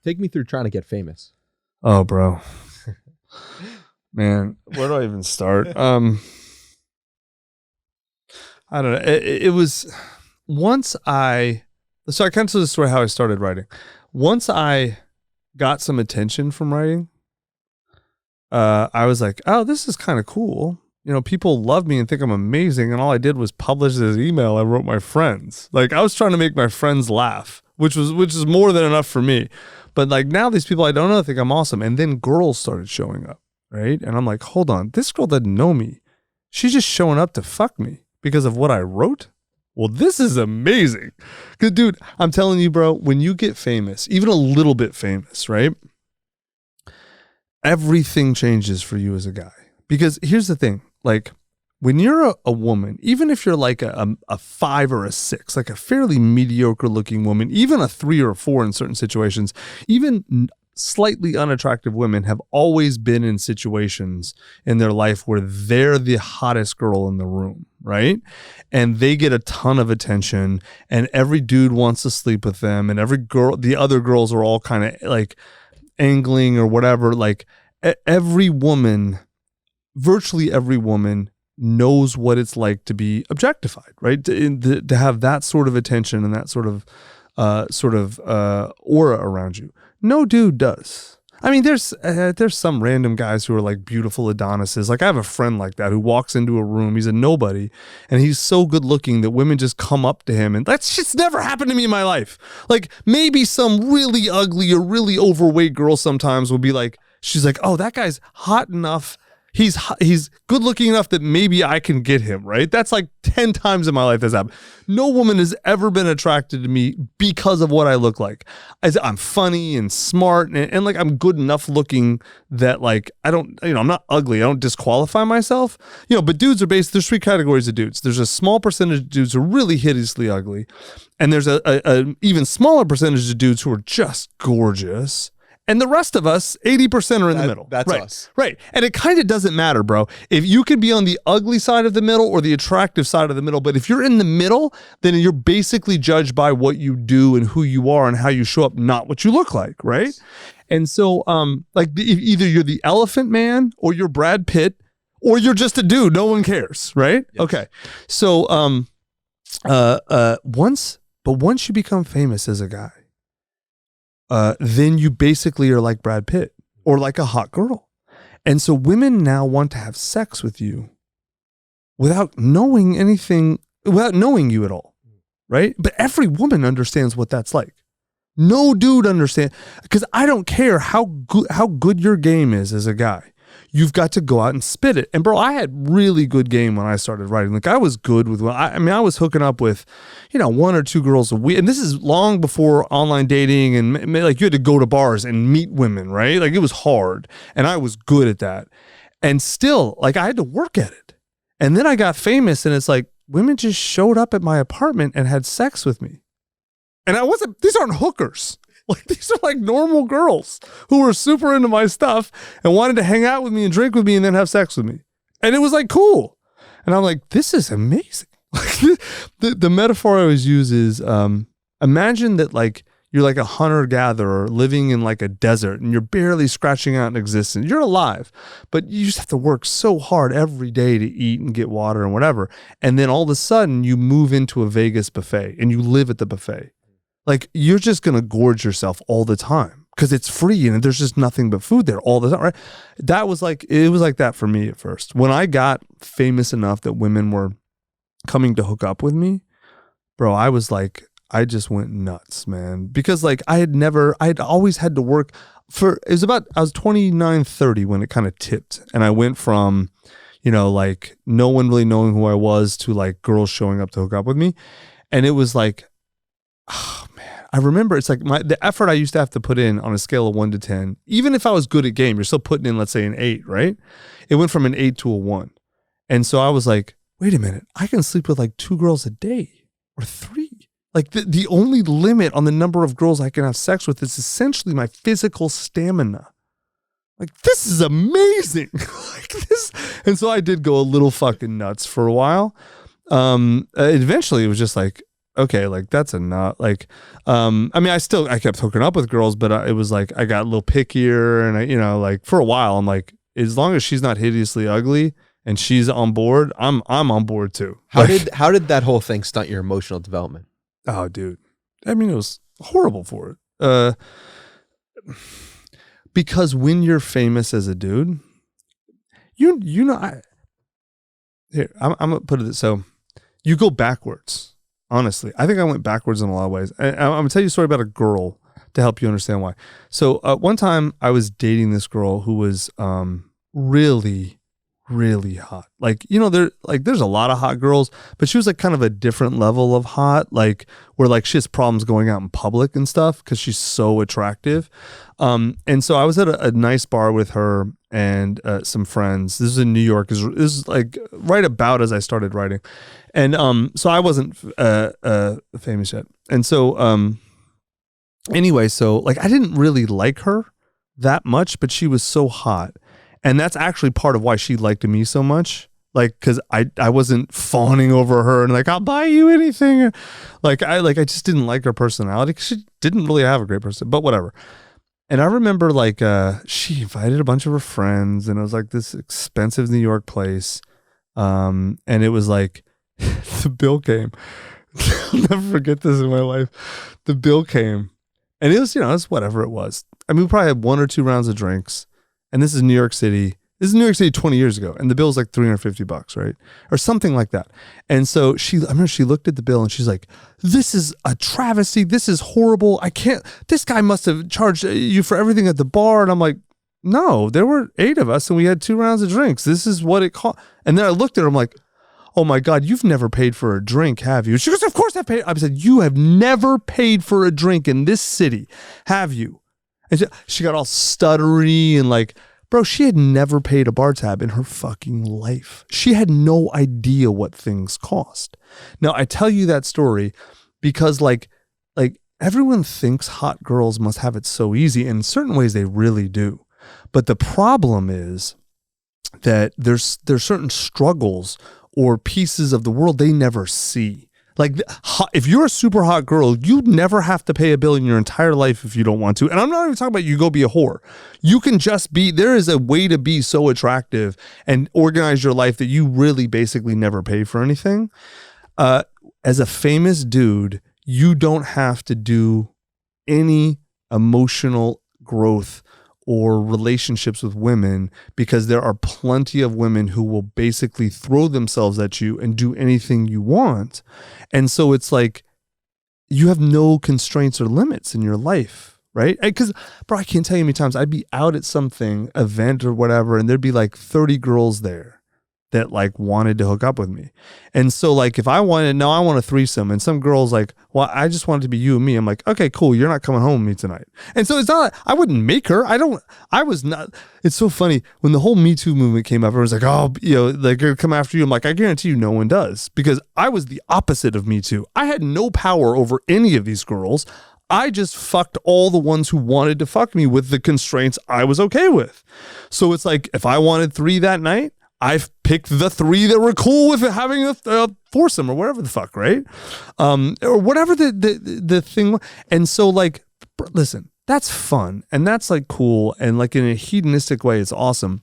Take me through trying to get famous. Oh, bro. Man, where do I even start? I don't know. It was once so I kind of tell the story how I started writing. Once I got some attention from writing, I was like, oh, this is kind of cool. You know, people love me and think I'm amazing. And all I did was publish this email I wrote my friends. Like, I was trying to make my friends laugh, which is more than enough for me. But like, now these people I don't know think I'm awesome. And then girls started showing up, right? And I'm like, hold on, this girl doesn't know me. She's just showing up to fuck me because of what I wrote. Well, this is amazing. Because, dude, I'm telling you, bro, when you get famous, even a little bit famous, right? Everything changes for you as a guy. Because here's the thing. Like, when you're a woman, even if you're like a 5 or a 6, like a fairly mediocre looking woman, even a 3 or a 4 in certain situations, even slightly unattractive women have always been in situations in their life where they're the hottest girl in the room, right? And they get a ton of attention and every dude wants to sleep with them and the other girls are all kind of like angling or whatever. Like virtually every woman knows what it's like to be objectified, right? To have that sort of attention and that sort of aura around you. No dude does. I mean, there's some random guys who are like beautiful Adonises. Like I have a friend like that who walks into a room. He's a nobody, and he's so good looking that women just come up to him, and that's just never happened to me in my life. Like maybe some really ugly or really overweight girl sometimes will be like, she's like, oh, that guy's hot enough. He's good looking enough that maybe I can get him, right? That's like 10 times in my life that's happened. No woman has ever been attracted to me because of what I look like. I'm funny and smart and like I'm good enough looking that like I'm not ugly. I don't disqualify myself. But dudes are there's 3 categories of dudes. There's a small percentage of dudes who are really hideously ugly. And there's a even smaller percentage of dudes who are just gorgeous. And the rest of us, 80% are in the middle. That's us. Right. And it kind of doesn't matter, bro. If you could be on the ugly side of the middle or the attractive side of the middle, but if you're in the middle, then you're basically judged by what you do and who you are and how you show up, not what you look like, right? Yes. And so, either you're the Elephant Man or you're Brad Pitt or you're just a dude. No one cares, right? Yes. Okay. So, once you become famous as a guy, then you basically are like Brad Pitt or like a hot girl. And so women now want to have sex with you without knowing you at all, right? But every woman understands what that's like. No dude understands, because I don't care how good your game is as a guy. You've got to go out and spit it. And bro, I had really good game when I started writing. Like I was good with, I was hooking up with, 1 or 2 girls a week. And this is long before online dating and like you had to go to bars and meet women, right? Like it was hard and I was good at that. And still like I had to work at it. And then I got famous and it's like women just showed up at my apartment and had sex with me. And these aren't hookers. Like these are like normal girls who were super into my stuff and wanted to hang out with me and drink with me and then have sex with me. And it was like cool. And I'm like, this is amazing. Like the metaphor I always use is imagine that like you're like a hunter-gatherer living in like a desert and you're barely scratching out in existence. You're alive, but you just have to work so hard every day to eat and get water and whatever. And then all of a sudden you move into a Vegas buffet and you live at the buffet. Like you're just going to gorge yourself all the time because it's free and there's just nothing but food there all the time, right? It was like that for me at first. When I got famous enough that women were coming to hook up with me, bro, I was like, I just went nuts, man. Because like I had always had to work I was 29, 30 when it kind of tipped. And I went from, like no one really knowing who I was to like girls showing up to hook up with me. And it was like, oh man, I remember it's like the effort I used to have to put in on a scale of 1 to 10, even if I was good at game, you're still putting in, let's say an 8, right? It went from an 8 to a 1. And so I was like, wait a minute, I can sleep with like 2 girls a day or 3. Like the only limit on the number of girls I can have sex with is essentially my physical stamina. Like, this is amazing. Like this. And so I did go a little fucking nuts for a while. Eventually it was just like, okay, like that's a not like, I mean, I kept hooking up with girls, but it was like, I got a little pickier and I, like for a while, I'm like, as long as she's not hideously ugly and she's on board, I'm on board too. How did that whole thing stunt your emotional development? Oh, dude. I mean, it was horrible for it. Because when you're famous as a dude, I'm gonna put it so you go backwards. Honestly, I think I went backwards in a lot of ways. I'm gonna tell you a story about a girl to help you understand why. So one time I was dating this girl who was really, really hot. Like, there's a lot of hot girls, but she was like kind of a different level of hot, like where like she has problems going out in public and stuff because she's so attractive. And so I was at a nice bar with her and some friends. This is in New York. This is like right about as I started writing. And so I wasn't famous yet. And so anyway, so like I didn't really like her that much, but she was so hot. And that's actually part of why she liked me so much. Like, cause I wasn't fawning over her and like, I'll buy you anything. Like I just didn't like her personality because she didn't really have a great person, but whatever. And I remember like, she invited a bunch of her friends and it was like this expensive New York place. And it was like, the bill came. I'll never forget this in my life. The bill came and it was, it's whatever it was. I mean, we probably had 1 or 2 rounds of drinks. And this is New York City. This is New York City 20 years ago. And the bill's like $350, right? Or something like that. And so I remember she looked at the bill and she's like, this is a travesty. This is horrible. This guy must have charged you for everything at the bar. And I'm like, no, there were 8 of us and we had 2 rounds of drinks. This is what it cost. And then I looked at her, I'm like, oh my God, you've never paid for a drink, have you? She goes, of course I've paid. I said, you have never paid for a drink in this city, have you? And she got all stuttery and like, bro, she had never paid a bar tab in her fucking life. She had no idea what things cost. Now, I tell you that story because like everyone thinks hot girls must have it so easy. In certain ways, they really do. But the problem is that there's certain struggles or pieces of the world they never see. Like, if you're a super hot girl, you never have to pay a bill in your entire life if you don't want to. And I'm not even talking about you go be a whore. You can just there is a way to be so attractive and organize your life that you really basically never pay for anything. As a famous dude, you don't have to do any emotional growth or relationships with women because there are plenty of women who will basically throw themselves at you and do anything you want. And so it's like you have no constraints or limits in your life, right? Because, bro, I can't tell you how many times I'd be out at something, event or whatever, and there'd be like 30 girls there that like wanted to hook up with me. And so like if I want a threesome and some girl's like, well, I just want it to be you and me. I'm like, okay, cool. You're not coming home with me tonight. And so it's not, I wouldn't make her. It's so funny when the whole Me Too movement came up, everyone's like, oh, they're going to come after you. I'm like, I guarantee you no one does because I was the opposite of Me Too. I had no power over any of these girls. I just fucked all the ones who wanted to fuck me with the constraints I was okay with. So it's like, if I wanted 3 that night, I've picked the 3 that were cool with having a foursome or whatever the fuck, right? Or whatever the thing. And so like, listen, that's fun and that's like cool. And like in a hedonistic way, it's awesome.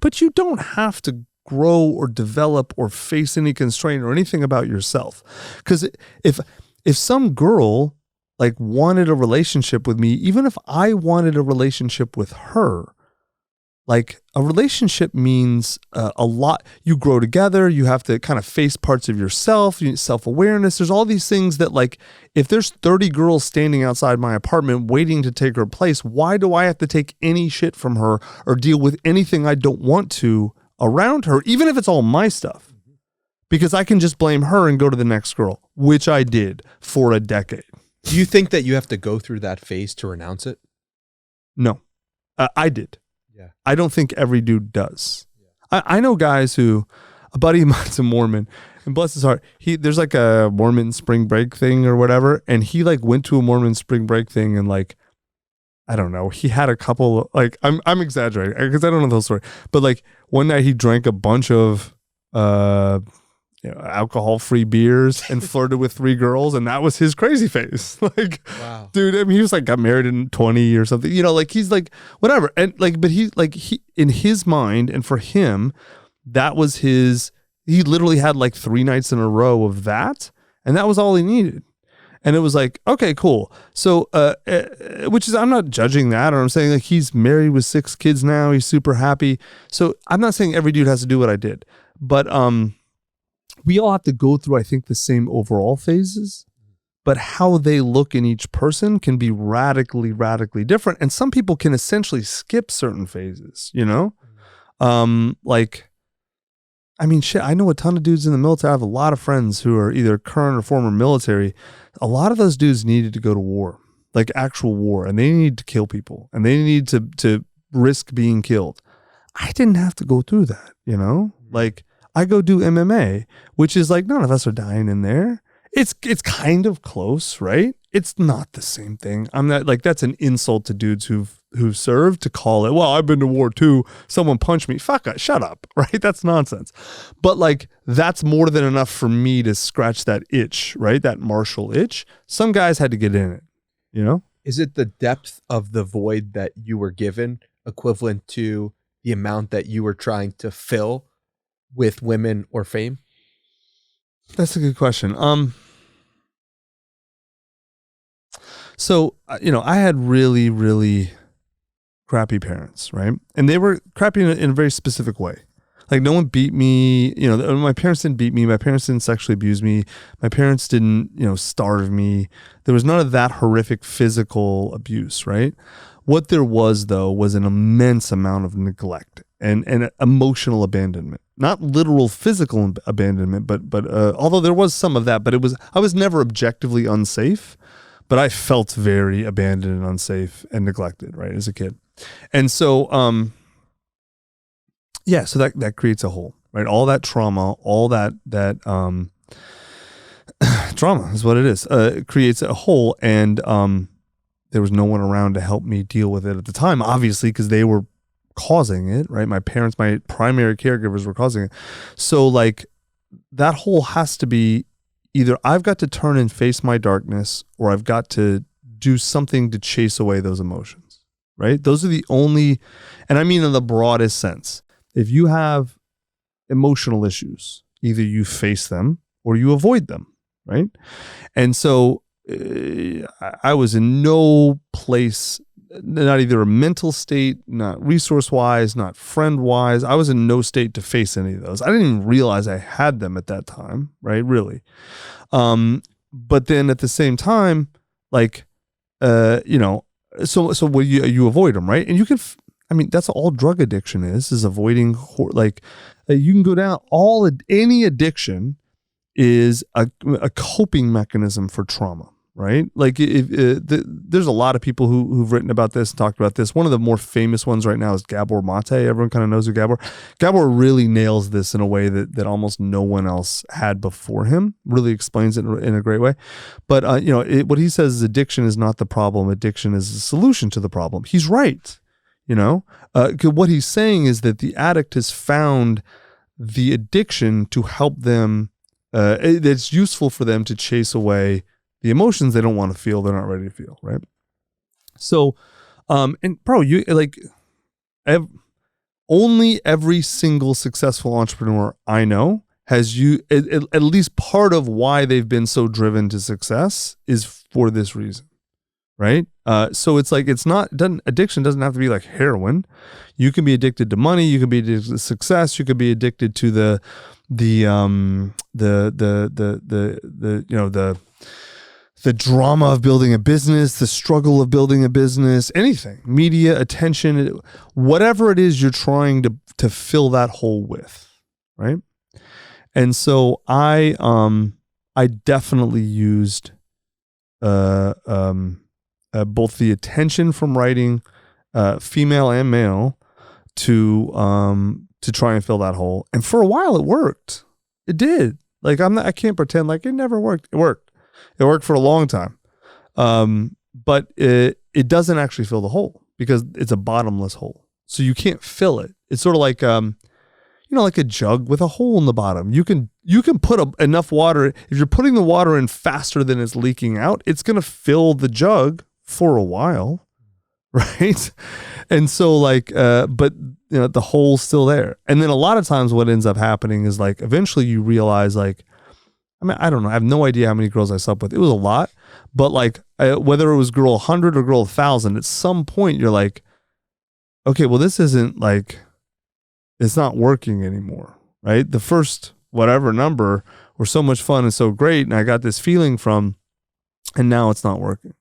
But you don't have to grow or develop or face any constraint or anything about yourself. Because if some girl like wanted a relationship with me, even if I wanted a relationship with her, like a relationship means a lot. You grow together. You have to kind of face parts of yourself, self-awareness. There's all these things that like, if there's 30 girls standing outside my apartment waiting to take her place, why do I have to take any shit from her or deal with anything I don't want to around her, even if it's all my stuff? Because I can just blame her and go to the next girl, which I did for a decade. Do you think that you have to go through that phase to renounce it? No, I did. Yeah. I don't think every dude does. Yeah. I know guys who, a buddy of mine's a Mormon, and bless his heart, there's like a Mormon spring break thing or whatever, and he like went to a Mormon spring break thing and like, I don't know, he had a couple, like, I'm exaggerating because I don't know the whole story, but like one night he drank a bunch of alcohol-free beers and flirted with 3 girls, and that was his crazy face. Like, Wow. dude, I mean, he was like got married in 20 or something. Like he's like whatever, and like, but he in his mind and for him, that was his. He literally had like 3 nights in a row of that, and that was all he needed. And it was like, okay, cool. So, which is, I'm not judging that, or I'm saying like he's married with 6 kids now. He's super happy. So I'm not saying every dude has to do what I did, but we all have to go through, I think, the same overall phases, but how they look in each person can be radically different. And some people can essentially skip certain phases, like, I mean, shit, I know a ton of dudes in the military. I have a lot of friends who are either current or former military. A lot of those dudes needed to go to war, like actual war, and they need to kill people, and they need to risk being killed. I didn't have to go through that, Like, I go do MMA, which is like, none of us are dying in there. It's kind of close, right? It's not the same thing. I'm not like, that's an insult to dudes who've served to call it, well, I've been to war too. Someone punched me. Fuck it. Shut up. Right? That's nonsense. But like, that's more than enough for me to scratch that itch, right? That martial itch. Some guys had to get in it, Is it the depth of the void that you were given equivalent to the amount that you were trying to fill with women or fame? That's a good question. So, I had really, really crappy parents, right? And they were crappy in a very specific way. Like, no one beat me. My parents didn't beat me. My parents didn't sexually abuse me. My parents didn't, starve me. There was none of that horrific physical abuse, right? What there was, though, was an immense amount of neglect and emotional abandonment. Not literal physical abandonment, but although there was some of that, but I was never objectively unsafe, but I felt very abandoned and unsafe and neglected, right, as a kid. And so, so that creates a hole, right? All that trauma, all that trauma is what it is. It creates a hole, and there was no one around to help me deal with it at the time, obviously, because they were causing it, right? My parents, my primary caregivers were causing it. So like, that hole has to be either I've got to turn and face my darkness, or I've got to do something to chase away those emotions, right? Those are the only, and I mean in the broadest sense. If you have emotional issues, either you face them or you avoid them, right? And so I was in no place, not either a mental state, not resource-wise, not friend-wise. I was in no state to face any of those. I didn't even realize I had them at that time, right? Really. But then at the same time, like, so what you avoid them, right? And you can, that's all drug addiction is avoiding, like, you can go down any addiction is a coping mechanism for trauma. Right? Like, there's a lot of people who've written about this and talked about this. One of the more famous ones right now is Gabor Mate. Everyone kind of knows who Gabor really nails this in a way that almost no one else had before him. Really explains it in a great way. But, what he says is addiction is not the problem. Addiction is the solution to the problem. He's right. What he's saying is that the addict has found the addiction to help them. It's useful for them to chase away the emotions they don't want to feel, they're not ready to feel, right? So, and bro, you like, only every single successful entrepreneur I know has at least part of why they've been so driven to success is for this reason, right? So it's like, addiction doesn't have to be like heroin. You can be addicted to money. You can be addicted to success. You could be addicted to the drama of building a business, the struggle of building a business, anything, media, attention, whatever it is you're trying to fill that hole with, right? And so I definitely used both the attention from writing, female and male, to try and fill that hole. And for a while it worked. It did. Like, I can't pretend like it never worked. It worked. It worked for a long time. But it doesn't actually fill the hole because it's a bottomless hole. So you can't fill it. It's sort of like, like a jug with a hole in the bottom. You can put enough water. If you're putting the water in faster than it's leaking out, it's going to fill the jug for a while, right? And so like, but the hole's still there. And then a lot of times what ends up happening is like, eventually you realize like, I mean, I don't know. I have no idea how many girls I slept with. It was a lot, but like whether it was girl 100 or girl 1,000, at some point you're like, okay, well, this isn't like, it's not working anymore, right? The first whatever number were so much fun and so great, and I got this feeling from, and now it's not working.